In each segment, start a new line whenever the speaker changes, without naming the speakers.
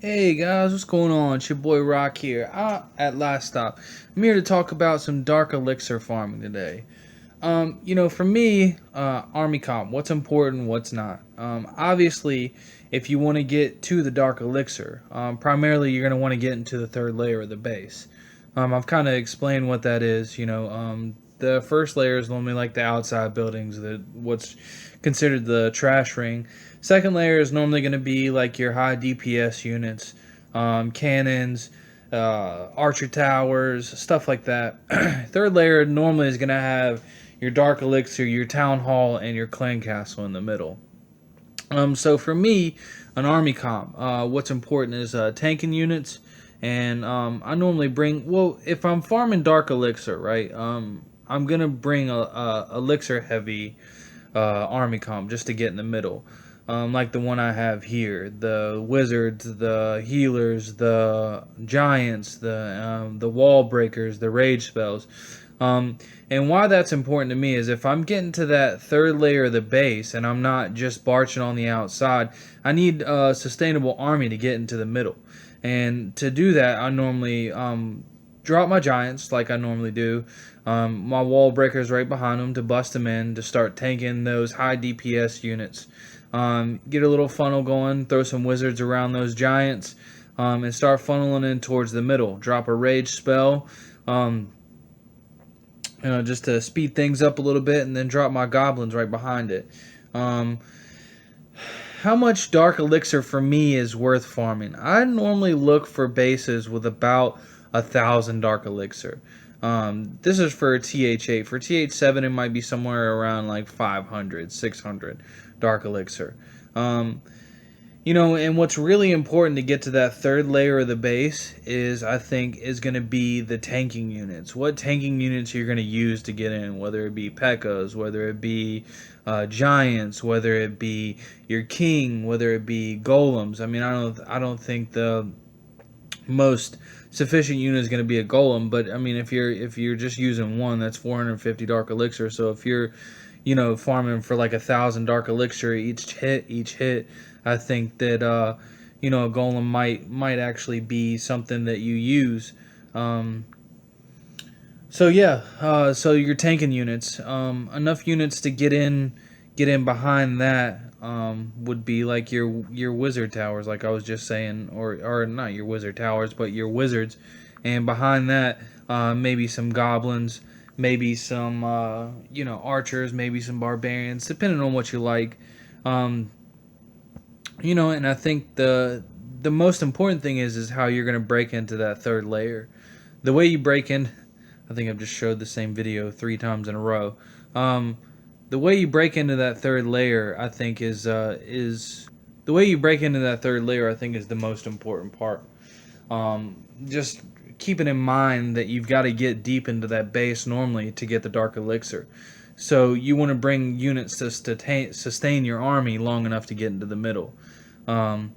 Hey guys, what's going on? It's your boy Rock here. At last stop. I'm here to talk about some dark elixir farming today. For me, Army Comp, what's important, what's not. Obviously, if you want to get to the dark elixir, primarily you're going to want to get into the third layer of the base. I've kind of explained what that is. The first layer is normally like the outside buildings, what's considered the trash ring. Second layer is normally going to be like your high DPS units, cannons, archer towers, stuff like that. Third layer normally is going to have your dark elixir, your town hall, and your clan castle in the middle. So for me, an army comp, what's important is tanking units, and I normally bring. Well, if I'm farming dark elixir, right? I'm gonna bring a elixir heavy army comp just to get in the middle. Like the one I have here, the wizards, the healers, the giants, the wall breakers, the rage spells. And why that's important to me is if I'm getting to that third layer of the base and I'm not just barching on the outside, I need a sustainable army to get into the middle. And to do that, I normally drop my giants like I normally do. My wall breakers right behind them to bust them in to start tanking those high DPS units. Get a little funnel going, throw some wizards around those giants, and start funneling in towards the middle. Drop a rage spell. Just to speed things up a little bit, and then drop my goblins right behind it. How much dark elixir for me is worth farming? I normally look for bases with about 1,000 dark elixir. This is for TH8. For TH7, it might be somewhere around like 500, 600 dark elixir. And what's really important to get to that third layer of the base I think, is going to be the tanking units. What tanking units you're going to use to get in, whether it be P.E.K.K.A.s, whether it be giants, whether it be your king, whether it be golems. I mean, I don't think the most sufficient unit is going to be a golem, but I mean, if you're just using one, that's 450 dark elixir. So if you're farming for like 1,000 dark elixir each hit, I think that a golem might actually be something that you use. So your tanking units, enough units to get in behind that would be like your wizard towers, like I was just saying, or not your wizard towers, but your wizards, and behind that maybe some goblins, maybe some archers, maybe some barbarians, depending on what you like. And I think the most important thing is how you're going to break into that third layer. The way you break in, I think I've just showed the same video 3 times in a row. The way you break into that third layer, I think is the most important part. Just keeping in mind that you've got to get deep into that base normally to get the dark elixir. So you want to bring units to sustain your army long enough to get into the middle. I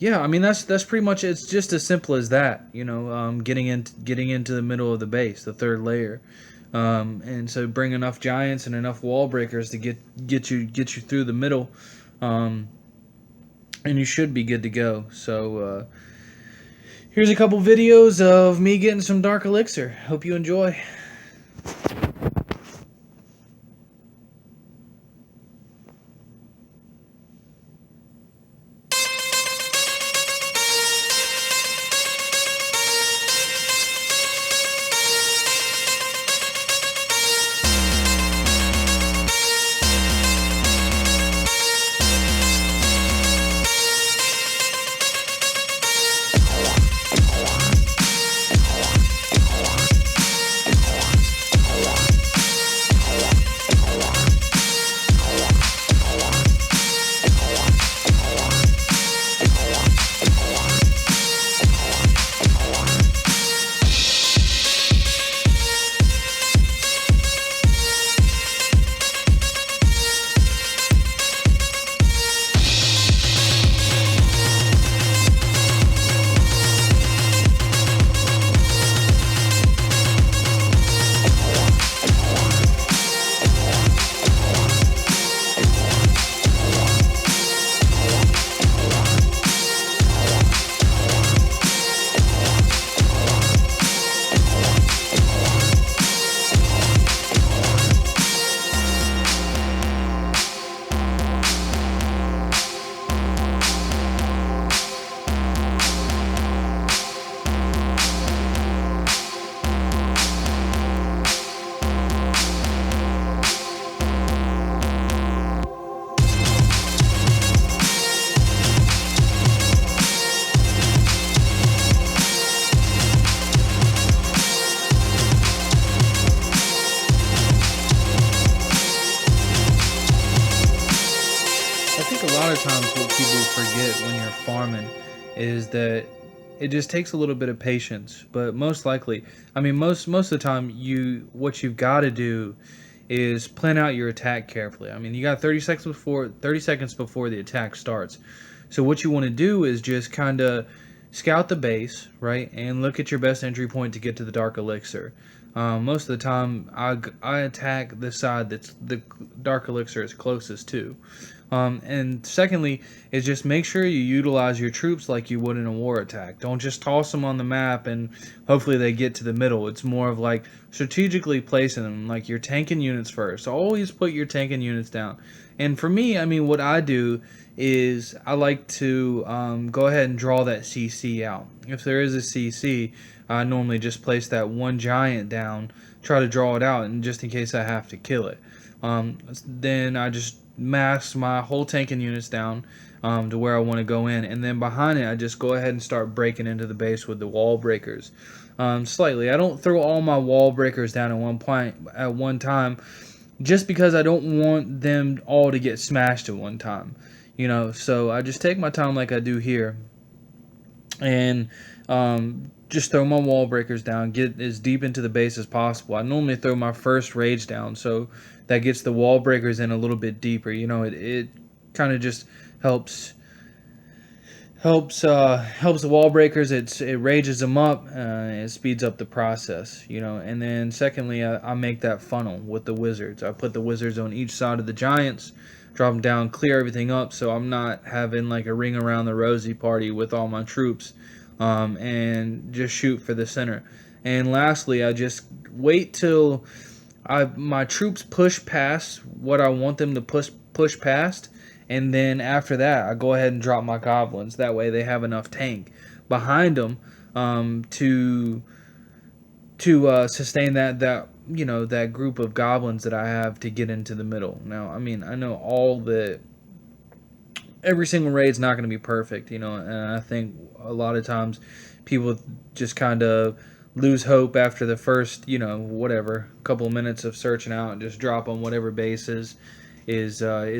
mean that's pretty much it's just as simple as that. Getting into the middle of the base, the third layer, and so bring enough giants and enough wall breakers to get you through the middle, and you should be good to go. So here's a couple videos of me getting some dark elixir. Hope you enjoy. forget when you're farming is that it just takes a little bit of patience. But most likely, I mean, most of the time, what you've got to do is plan out your attack carefully. I mean, you got 30 seconds before the attack starts. So what you want to do is just kind of scout the base, right, and look at your best entry point to get to the Dark Elixir. Most of the time, I attack the side that's the Dark Elixir is closest to. And secondly, is just make sure you utilize your troops like you would in a war attack. Don't just toss them on the map and hopefully they get to the middle. It's more of like strategically placing them, like you're tanking units first. So always put your tanking units down. And for me, I mean, what I do is I like to go ahead and draw that CC out. If there is a CC, I normally just place that one giant down, try to draw it out, and just in case I have to kill it. Then I just mass my whole tanking units down to where I want to go in, and then behind it I just go ahead and start breaking into the base with the wall breakers slightly. I don't throw all my wall breakers down at one time, just because I don't want them all to get smashed at one time, so I just take my time like I do here, and just throw my wall breakers down, get as deep into the base as possible. I normally throw my first rage down, so that gets the wall breakers in a little bit deeper. It kind of just helps the wall breakers. It rages them up. It speeds up the process. And then secondly, I make that funnel with the wizards. I put the wizards on each side of the giants, drop them down, clear everything up, so I'm not having like a ring around the rosy party with all my troops. And just shoot for the center. And lastly, I just wait till my troops push past what I want them to push past, and then after that, I go ahead and drop my goblins. That way, they have enough tank behind them to sustain that group of goblins that I have to get into the middle. Now, I mean, I know every single raid is not going to be perfect, and I think a lot of times people just kind of lose hope after the first, couple of minutes of searching out and just drop on whatever base is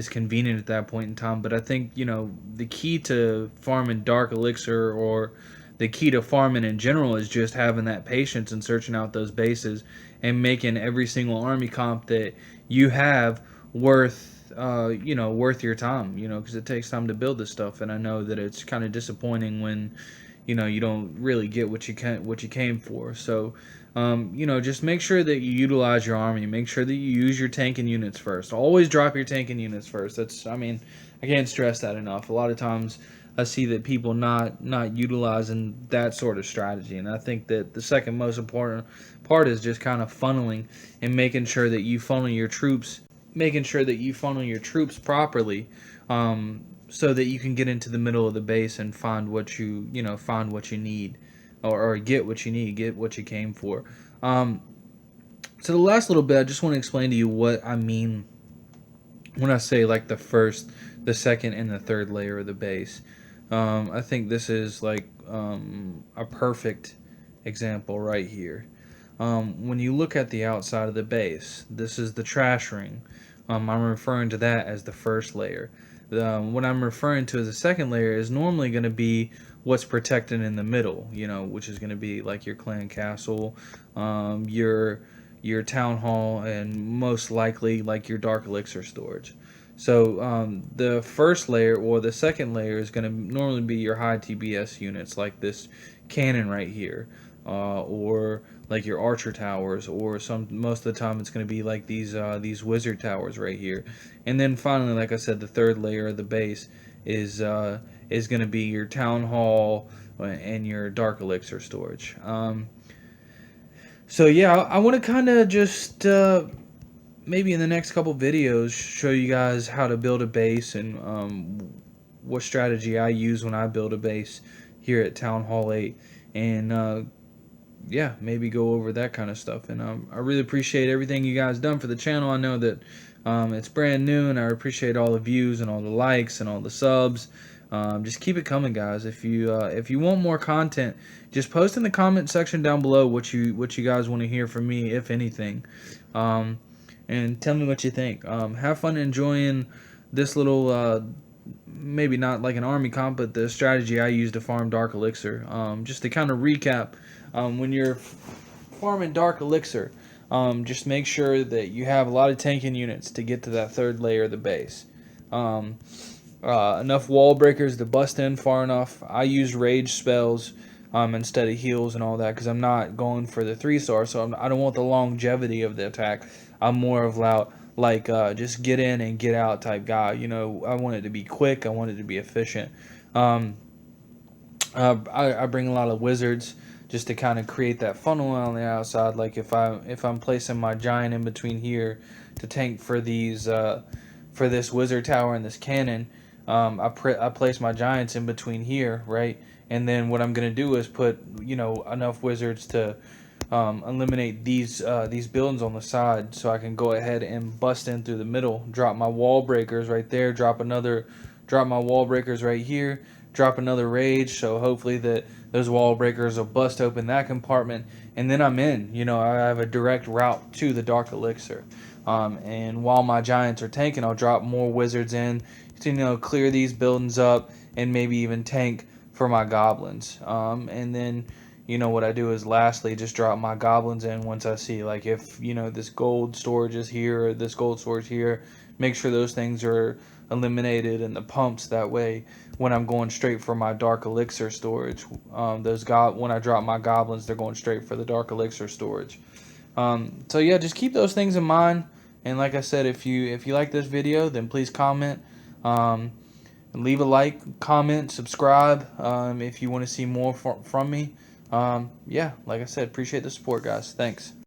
convenient at that point in time. But I think, the key to farming Dark Elixir, or the key to farming in general, is just having that patience and searching out those bases and making every single army comp that you have worth your time, because it takes time to build this stuff. And I know that it's kind of disappointing when, you don't really get what you came for. So, just make sure that you utilize your army. Make sure that you use your tanking units first. Always drop your tanking units first. I can't stress that enough. A lot of times I see that people not utilizing that sort of strategy. And I think that the second most important part is just kind of funneling and making sure that you funnel your troops properly, so that you can get into the middle of the base and find what you need, or get what you need, get what you came for. So the last little bit, I just want to explain to you what I mean when I say like the first, the second, and the third layer of the base. I think this is like a perfect example right here. When you look at the outside of the base, this is the trash ring. I'm referring to that as the first layer. What I'm referring to as the second layer is normally going to be what's protected in the middle, which is going to be like your clan castle, your town hall, and most likely like your Dark Elixir storage. So the first layer, or the second layer, is going to normally be your high TBS units, like this cannon right here, or like your archer towers, or most of the time it's going to be like these wizard towers right here. And then finally, like I said, the third layer of the base is going to be your town hall and your Dark Elixir storage. So yeah, I want to kind of just maybe in the next couple videos show you guys how to build a base, and what strategy I use when I build a base here at Town Hall 8, and yeah, maybe go over that kind of stuff. And I really appreciate everything you guys done for the channel. I know that it's brand new, and I appreciate all the views and all the likes and all the subs. Just keep it coming, guys. If you want more content, just post in the comment section down below what you guys want to hear from me, if anything, and tell me what you think. Have fun enjoying this little maybe not like an army comp, but the strategy I use to farm Dark Elixir. Just to kind of recap, when you're farming Dark Elixir, just make sure that you have a lot of tanking units to get to that third layer of the base. Um, Enough wall breakers to bust in far enough. I use rage spells instead of heals and all that because I'm not going for the 3-star, so I don't want the longevity of the attack. I'm more of just get in and get out type guy. I want it to be quick. I want it to be efficient. Um, I bring a lot of wizards just to kind of create that funnel on the outside. Like if I'm placing my giant in between here to tank for these for this wizard tower and this cannon, I place my giants in between here, right? And then what I'm gonna do is put enough wizards to eliminate these buildings on the side, so I can go ahead and bust in through the middle, drop my wall breakers right there, drop my wall breakers right here, drop another rage, so hopefully that those wall breakers will bust open that compartment, and then I'm in. I have a direct route to the Dark Elixir. And while my giants are tanking, I'll drop more wizards in to clear these buildings up and maybe even tank for my goblins. And then what I do is lastly just drop my goblins in once I see, like, if this gold storage is here or this gold storage here, make sure those things are eliminated in the pumps. That way when I'm going straight for my Dark Elixir storage, when I drop my goblins, they're going straight for the Dark Elixir storage. So yeah, just keep those things in mind. And like I said, if you like this video, then please comment, leave a like, comment, subscribe, if you want to see more from me. Yeah, like I said, appreciate the support, guys. Thanks.